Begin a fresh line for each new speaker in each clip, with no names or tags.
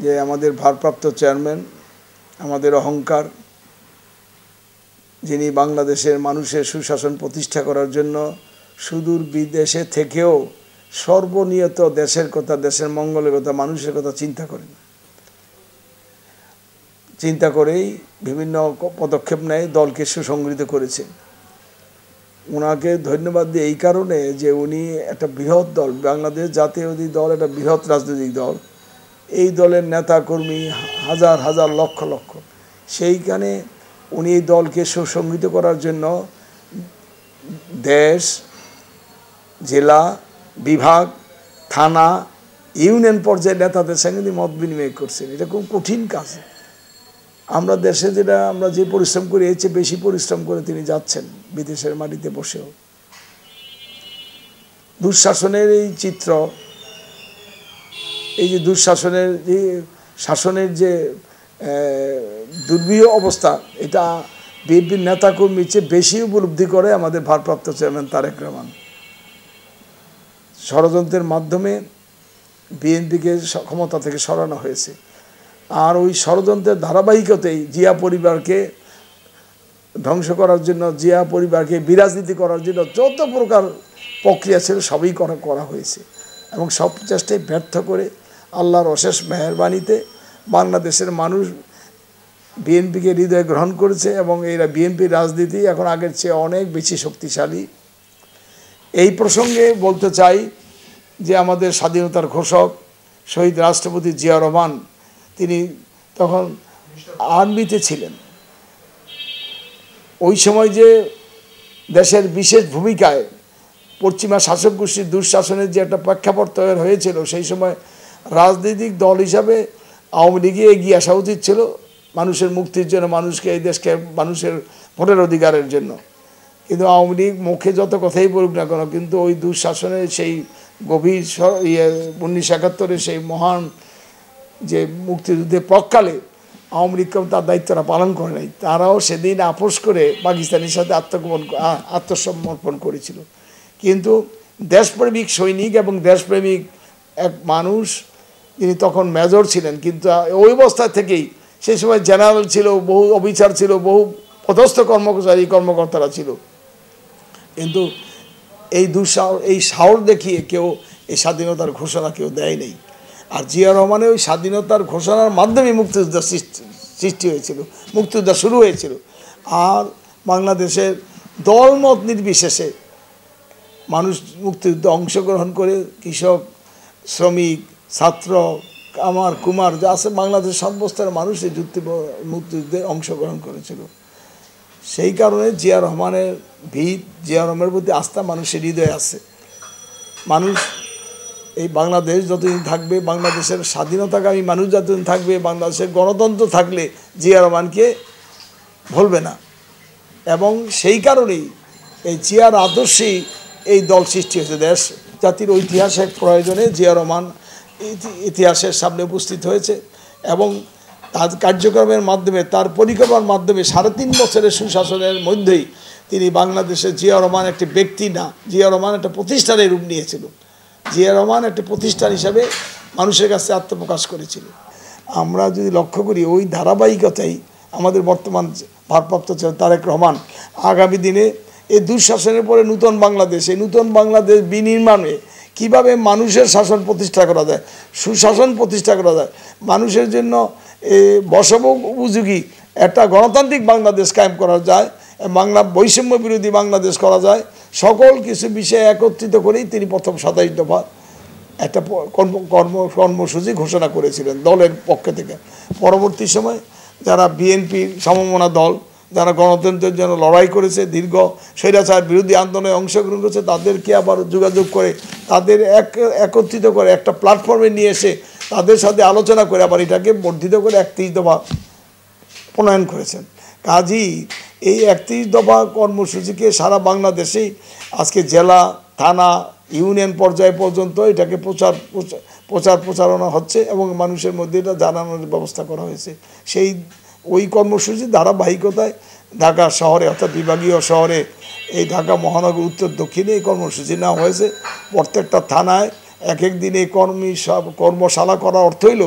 যে আমাদের ভারপ্রাপ্ত চেয়ারম্যান, আমাদের অহংকার, যিনি বাংলাদেশের মানুষের সুশাসন প্রতিষ্ঠা করার জন্য সুদূর বিদেশে থেকেও সর্বনিয়ত দেশের কথা, দেশের মঙ্গলের কথা, মানুষের কথা চিন্তা করেই বিভিন্ন পদক্ষেপ নেয়, দলকে সুসংগঠিত করেছে। ওনাকে ধন্যবাদ দিই এই কারণে যে উনি একটা বৃহৎ দল, বাংলাদেশ জাতীয়তাবাদী দল একটা বৃহৎ রাজনৈতিক দল, এই দলের নেতা কর্মী হাজার হাজার লক্ষ লক্ষ, সেইখানে উনি এই দলকে সুসংগঠিত করার জন্য দেশ, জেলা, বিভাগ, থানা, ইউনিয়ন পর্যায়ে নেতাদের সঙ্গে মত বিনিময় করছেন। এটা খুব কঠিন কাজ। আমরা দেশে আমরা যে পরিশ্রম করি এর চেয়ে বেশি পরিশ্রম করে তিনি যাচ্ছেন বিদেশের মাটিতে বসেও। দুঃশাসনের এই চিত্র, এই যে দুঃশাসনের যে শাসনের যে দুর্বিহ অবস্থা, এটা বিএনপির নেতাকর্মীর চেয়ে বেশি উপলব্ধি করে আমাদের ভারপ্রাপ্ত চেয়ারম্যান তারেক রহমান। ষড়যন্ত্রের মাধ্যমে বিএনপিকে ক্ষমতা থেকে সরানো হয়েছে, আর ওই ষড়যন্ত্রের ধারাবাহিকতায় জিয়া পরিবারকে ধ্বংস করার জন্য, জিয়া পরিবারকে বিরাজনীতি করার জন্য যত প্রকার প্রক্রিয়া ছিল সবই করা হয়েছে, এবং সব চেষ্টায় ব্যর্থ করে আল্লাহর অশেষ মেহেরবানিতে বাংলাদেশের মানুষ বিএনপিকে হৃদয়ে গ্রহণ করেছে, এবং এরা বিএনপির রাজনীতি এখন আগের চেয়ে অনেক বেশি শক্তিশালী। এই প্রসঙ্গে বলতে চাই যে আমাদের স্বাধীনতার ঘোষক শহীদ রাষ্ট্রপতি জিয়া রহমান, তিনি তখন আর্মিতে ছিলেন। ওই সময় যে দেশের বিশেষ ভূমিকায় পশ্চিমা শাসক গোষ্ঠীর দুঃশাসনের যে একটা প্রেক্ষাপট তৈরি হয়েছিল, সেই সময় রাজনৈতিক দল হিসাবে আওয়ামী লীগে এগিয়ে আসা উচিত ছিল মানুষের মুক্তির জন্য, মানুষকে, এই দেশকে মানুষের ভোটের অধিকারের জন্য। কিন্তু আওয়ামী লীগ মুখে যত কথাই বলুক না কেন, কিন্তু ওই দুঃশাসনের সেই গভীর 1971-এর সেই মহান যে মুক্তিযুদ্ধের পক্ষকালে আওয়ামী লীগ তার দায়িত্বটা পালন করে নাই। তারাও সেদিন আপোষ করে পাকিস্তানের সাথে আত্মসমর্পণ করেছিল। কিন্তু দেশপ্রেমিক সৈনিক এবং দেশপ্রেমিক এক মানুষ, যিনি তখন মেজর ছিলেন, কিন্তু ওই অবস্থা থেকেই সেই সময় জেনারেল ছিল, বহু অফিসার ছিল, বহু পদস্থ কর্মকর্তারা ছিল, কিন্তু এই সাহস দেখিয়ে কেউ এই স্বাধীনতার ঘোষণা কেউ দেয় নেই। আর জিয়া রহমানের ওই স্বাধীনতার ঘোষণার মাধ্যমে মুক্তিযুদ্ধ সৃষ্টি হয়েছিল, মুক্তিযুদ্ধ শুরু হয়েছিল। আর বাংলাদেশের দলমত নির্বিশেষে মানুষ মুক্তিযুদ্ধে অংশগ্রহণ করে, কৃষক, শ্রমিক, ছাত্র, কামার, কুমার যা আছে, বাংলাদেশ সর্বস্তরের মানুষ এই মুক্তিযুদ্ধে অংশগ্রহণ করেছিল। সেই কারণে জিয়া রহমানের ভিত, জিয়া রহমানের প্রতি আস্থা মানুষের হৃদয়ে আছে। মানুষ এই বাংলাদেশ যতদিন থাকবে, বাংলাদেশের স্বাধীনতাকামী মানুষ যতদিন থাকবে, বাংলাদেশের গণতন্ত্র থাকলে জিয়া রহমানকে ভুলবে না। এবং সেই কারণেই এই জিয়ার আদর্শেই এই দল সৃষ্টি হয়েছে। দেশ জাতির ঐতিহাসিক প্রয়োজনে জিয়া রহমান ইতিহাসের সামনে উপস্থিত হয়েছে, এবং তার কার্যক্রমের মাধ্যমে, তার পরিকল্পনার মাধ্যমে 3.5 বছরের সুশাসনের মধ্যেই তিনি বাংলাদেশের, জিয়া রহমান একটি ব্যক্তি না, জিয়া রহমান একটা প্রতিষ্ঠানের রূপ নিয়েছিল। জিয়া রহমান একটা প্রতিষ্ঠান হিসাবে মানুষের কাছে আত্মপ্রকাশ করেছিল। আমরা যদি লক্ষ্য করি, ওই ধারাবাহিকতাই আমাদের বর্তমান ভারপ্রাপ্ত তারেক রহমান আগামী দিনে এই দুঃশাসনের পরে নূতন বাংলাদেশ, এই নূতন বাংলাদেশ বিনির্মাণে কীভাবে মানুষের শাসন প্রতিষ্ঠা করা যায়, সুশাসন প্রতিষ্ঠা করা যায়, মানুষের জন্য বসবাসোপযোগী একটা গণতান্ত্রিক বাংলাদেশ কায়েম করা যায়, বাংলা বৈষম্য বিরোধী বাংলাদেশ করা যায়, সকল কিছু বিষয়ে একত্রিত করেই তিনি প্রথম 27 দফা একটা কর্মসূচি ঘোষণা করেছিলেন দলের পক্ষ থেকে। পরবর্তী সময় যারা বিএনপির সমমনা দল, যারা গণতন্ত্রের জন্য লড়াই করেছে, দীর্ঘ স্বৈরাচার বিরোধী আন্দোলনে অংশগ্রহণ করেছে, তাদেরকে আবার যোগাযোগ করে, তাদের একত্রিত করে একটা প্ল্যাটফর্মে নিয়ে এসে তাদের সাথে আলোচনা করে আবার এটাকে বর্ধিত করে 31 দফা প্রণয়ন করেছেন। কাজেই এই 31 দফা কর্মসূচিকে সারা বাংলাদেশেই আজকে জেলা, থানা, ইউনিয়ন পর্যায় পর্যন্ত এটাকে প্রচারণা হচ্ছে, এবং মানুষের মধ্যে এটা জানানোর ব্যবস্থা করা হয়েছে। ওই কর্মসূচির ধারাবাহিকতায় ঢাকা শহরে, অর্থাৎ বিভাগীয় শহরে, এই ঢাকা মহানগর উত্তর দক্ষিণে এই কর্মসূচি নেওয়া হয়েছে। প্রত্যেকটা থানায় এক এক দিনে কর্মশালা করার অর্থ হইল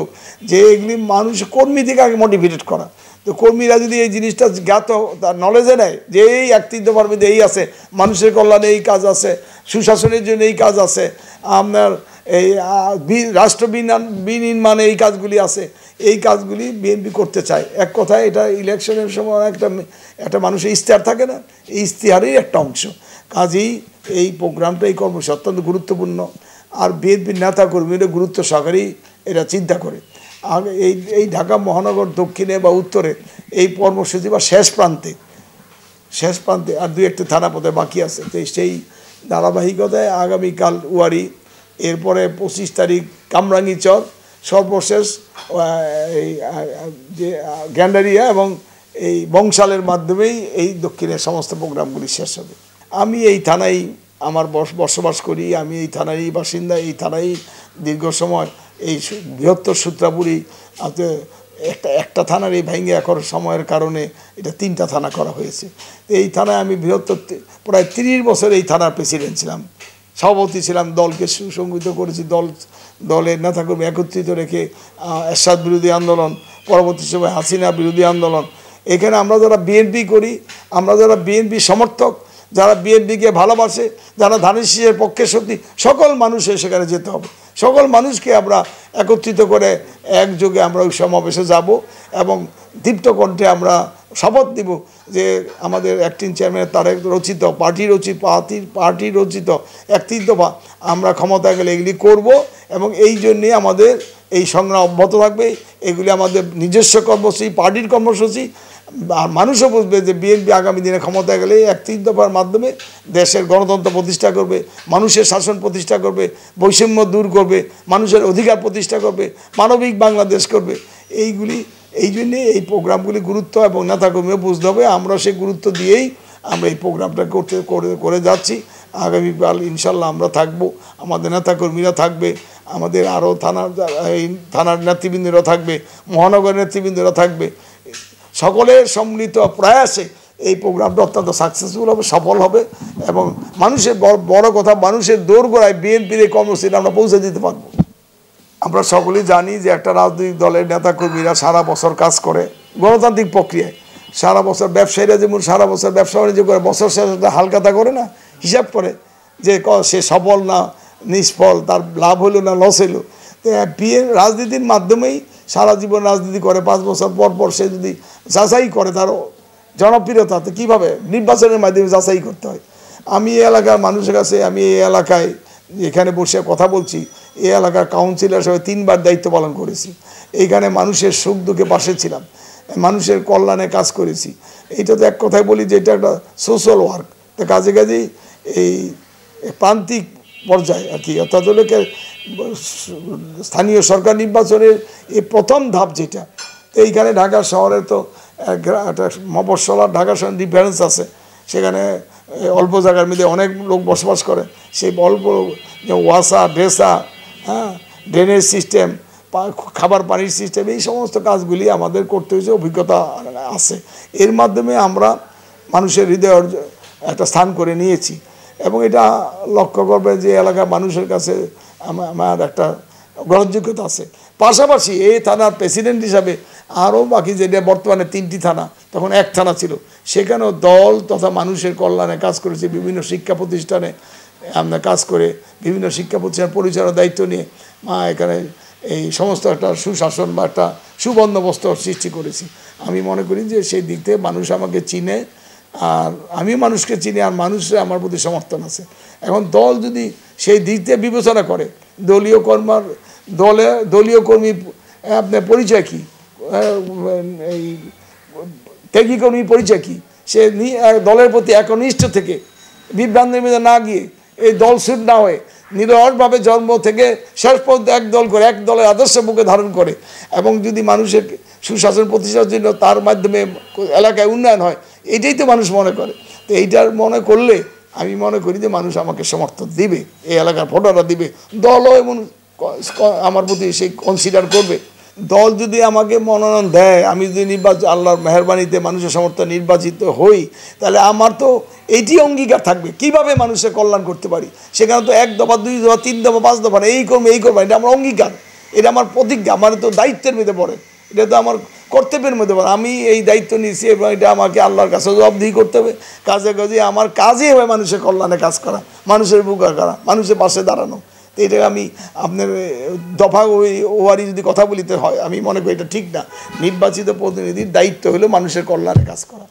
যে এগুলি মানুষ কর্মী থেকে আগে মোটিভেটেড করা। তো কর্মীরা যদি এই জিনিসটা জ্ঞাত তার নলেজে নেয় যে এই একত্রিতবার মধ্যে এই আছে, মানুষের কল্যাণে এই কাজ আছে, সুশাসনের জন্য এই কাজ আছে, আপনার এই রাষ্ট্র বিনির্মাণে এই কাজগুলি আছে, এই কাজগুলি বিএনপি করতে চায়। এক কথায় এটা ইলেকশনের সময় একটা মানুষের ইশতেহার থাকে না, এই ইশতেহারের একটা অংশ। কাজেই এই প্রোগ্রামটা, এই কর্মসূচি অত্যন্ত গুরুত্বপূর্ণ। আর বিএনপির নেতা কর্মীরা গুরুত্ব সহকারেই এটা চিন্তা করে। আর এই ঢাকা মহানগর দক্ষিণে বা উত্তরে এই কর্মসূচি বা শেষ প্রান্তে আর 2-1টি থানা পথে বাকি আছে। তো সেই ধারাবাহিকতায় আগামীকাল ওয়ারি, এরপরে 25 তারিখ কামরাঙ্গীচর, সর্বশেষ এই যে গ্যান্ডারিয়া এবং এই বংশালের মাধ্যমেই এই দক্ষিণের সমস্ত প্রোগ্রামগুলি শেষ হবে। আমি এই থানায় আমার বসবাস করি, আমি এই থানারই বাসিন্দা। এই থানায় দীর্ঘ সময় এই বৃহত্তর সূত্রাপুরি একটা থানার এই ভেঙে এখন সময়ের কারণে এটা 3টা থানা করা হয়েছে। তো এই থানায় আমি বৃহত্তর প্রায় 30 বছর এই থানার প্রেসিডেন্ট ছিলাম, সভাপতি ছিলাম, দলকে সুসংগঠিত করেছি, দলের নেতাকর্মী একত্রিত রেখে এরশাদ বিরোধী আন্দোলন, পরবর্তী সময় হাসিনা বিরোধী আন্দোলন। এখানে আমরা যারা বিএনপি করি, আমরা যারা বিএনপি সমর্থক, যারা বিএনপিকে ভালোবাসে, যারা ধানের শীষের পক্ষে শক্তি, সকল মানুষের সেখানে যেতে হবে। সকল মানুষকে আমরা একত্রিত করে একযোগে আমরা ওই সমাবেশে যাব এবং দীপ্ত কণ্ঠে আমরা শপথ দিব যে আমাদের অ্যাক্টিং চেয়ারম্যান তারেক রচিত পার্টি রচিত একত্রিতবা আমরা ক্ষমতায় গেলে এগুলি করব এবং এই জন্যে আমাদের এই সংগ্রাম অব্যাহত থাকবে। এগুলি আমাদের নিজস্ব কর্মসূচি, পার্টির কর্মসূচি। আর মানুষও বুঝবে যে বিএনপি আগামী দিনে ক্ষমতায় গেলে 31 দফার মাধ্যমে দেশের গণতন্ত্র প্রতিষ্ঠা করবে, মানুষের শাসন প্রতিষ্ঠা করবে, বৈষম্য দূর করবে, মানুষের অধিকার প্রতিষ্ঠা করবে, মানবিক বাংলাদেশ করবে। এই জন্যে এই প্রোগ্রামগুলি গুরুত্ব এবং নেতাকর্মীও বুঝতে হবে। আমরা সেই গুরুত্ব দিয়েই আমরা এই প্রোগ্রামটা করে যাচ্ছি। আগামীকাল ইনশাল্লাহ আমরা থাকবো, আমাদের নেতাকর্মীরা থাকবে, আমাদের আরও থানার নেতৃবৃন্দরা থাকবে, মহানগরের নেতৃবৃন্দরা থাকবে। সকলের সম্মিলিত প্রয়াসে এই প্রোগ্রামটা অত্যন্ত সাকসেসফুল হবে, সফল হবে এবং মানুষের বড় কথা, মানুষের দোরগোড়ায় বিএনপির এই কর্মসূচিটা আমরা পৌঁছে দিতে পারবো। আমরা সকলেই জানি যে একটা রাজনৈতিক দলের নেতাকর্মীরা সারা বছর কাজ করে গণতান্ত্রিক প্রক্রিয়ায়, সারা বছর ব্যবসায়ীরা যেমন সারা বছর ব্যবসা বাণিজ্য করে, বছর শেষে হালখাতা করে না, হিসাব করে যে সে সফল না নিষ্ফল, তার লাভ হলো না লস হলো। রাজনীতির মাধ্যমেই সারা জীবন রাজনীতি করে, 5 বছর পর সে যদি যাচাই করে তার জনপ্রিয়তা, তো কীভাবে নির্বাচনের মাধ্যমে যাচাই করতে হয়। আমি এই এলাকার মানুষের কাছে, আমি এই এলাকায় এখানে বসে কথা বলছি, এই এলাকার কাউন্সিলর হিসেবে 3বার দায়িত্ব পালন করেছি। এইখানে মানুষের সুখ দুঃখে পাশে ছিলাম, মানুষের কল্যাণে কাজ করেছি। এইটা তো এক কথায় বলি যে এটা একটা সোশ্যাল ওয়ার্ক। তো কাজেই এই প্রান্তিক পর্যায়ে আর কি, অর্থাৎ স্থানীয় সরকার নির্বাচনের এই প্রথম ধাপ যেটা, তো এইখানে ঢাকা শহরে তো একটা মফস্বল আর ঢাকার সঙ্গে ডিফারেন্স আছে। সেখানে অল্প জায়গার মধ্যে অনেক লোক বসবাস করে, সেই অল্প ওয়াসা ড্রেসা, ড্রেনেজ সিস্টেম, খাবার পানির সিস্টেম, এই সমস্ত কাজগুলি আমাদের করতে হয়েছে, অভিজ্ঞতা আছে। এর মাধ্যমে আমরা মানুষের হৃদয়ে একটা স্থান করে নিয়েছি এবং এটা লক্ষ্য করবেন যে এলাকার মানুষের কাছে আমার একটা গ্রহণযোগ্যতা আছে। পাশাপাশি এই থানার প্রেসিডেন্ট হিসাবে আরও বাকি যেটা বর্তমানে 3টি থানা, তখন 1 থানা ছিল, সেখানেও দল তথা মানুষের কল্যাণে কাজ করেছে। বিভিন্ন শিক্ষা প্রতিষ্ঠানে আমরা কাজ করে, বিভিন্ন শিক্ষা প্রতিষ্ঠান পরিচালনার দায়িত্ব নিয়ে এখানে এই সমস্ত একটা সুশাসন বা একটা সুবন্দোবস্ত সৃষ্টি করেছি। আমি মনে করি যে সেই দিক থেকে মানুষ আমাকে চিনে আর আমিও মানুষকে চিনি, আর মানুষের আমার প্রতি সমর্থন আছে। এখন দল যদি সেই দিক থেকে বিবেচনা করে, দলীয় কর্মী আপনার পরিচয় কী, এই ত্যাগী কর্মী পরিচয় কী, সে দলের প্রতি একনিষ্ঠ থেকে বিভ্রান্তির মধ্যে না গিয়ে এই দল ছুট না হয়ে নিরসভাবে জন্ম থেকে শেষ পর্যন্ত এক দল করে, এক দলের আদর্শ মুখে ধারণ করে এবং যদি মানুষের সুশাসন প্রতিষ্ঠার জন্য তার মাধ্যমে এলাকায় উন্নয়ন হয়, এটাই তো মানুষ মনে করে। তো এইটার মনে করলে আমি মনে করি যে মানুষ আমাকে সমর্থন দিবে, এই এলাকার ভোটাররা দিবে, দলও এমন আমার প্রতি সেই কনসিডার করবে দল যদি আমাকে মনোনয়ন দেয়, আমি যদি নির্বাচন আল্লাহর মেহেরবানিতে মানুষের সমর্থন নির্বাচিত হই, তাহলে আমার তো এইটি অঙ্গীকার থাকবে কীভাবে মানুষের কল্যাণ করতে পারি। সেখানে তো 1 দফা 2 দফা 3 দফা 5 দফা এই করবো এই করবো, এটা আমার অঙ্গীকার, এটা আমার প্রতিজ্ঞা, আমার তো দায়িত্বের মধ্যে পড়ে, এটা তো আমার কর্তব্যের মধ্যে পড়ে। আমি এই দায়িত্ব নিয়েছি এবং এটা আমাকে আল্লাহর কাছে জবাবদিহি করতে হবে। কাজে আমার কাজই হবে মানুষের কল্যাণে কাজ করা, মানুষের উপকার করা, মানুষের পাশে দাঁড়ানো। তো এটা আমি আপনার দফা ওয়ারি যদি কথা বলিতে হয়, আমি মনে করি এটা ঠিক না। নির্বাচিত প্রতিনিধির দায়িত্ব হলো মানুষের কল্যাণে কাজ করা।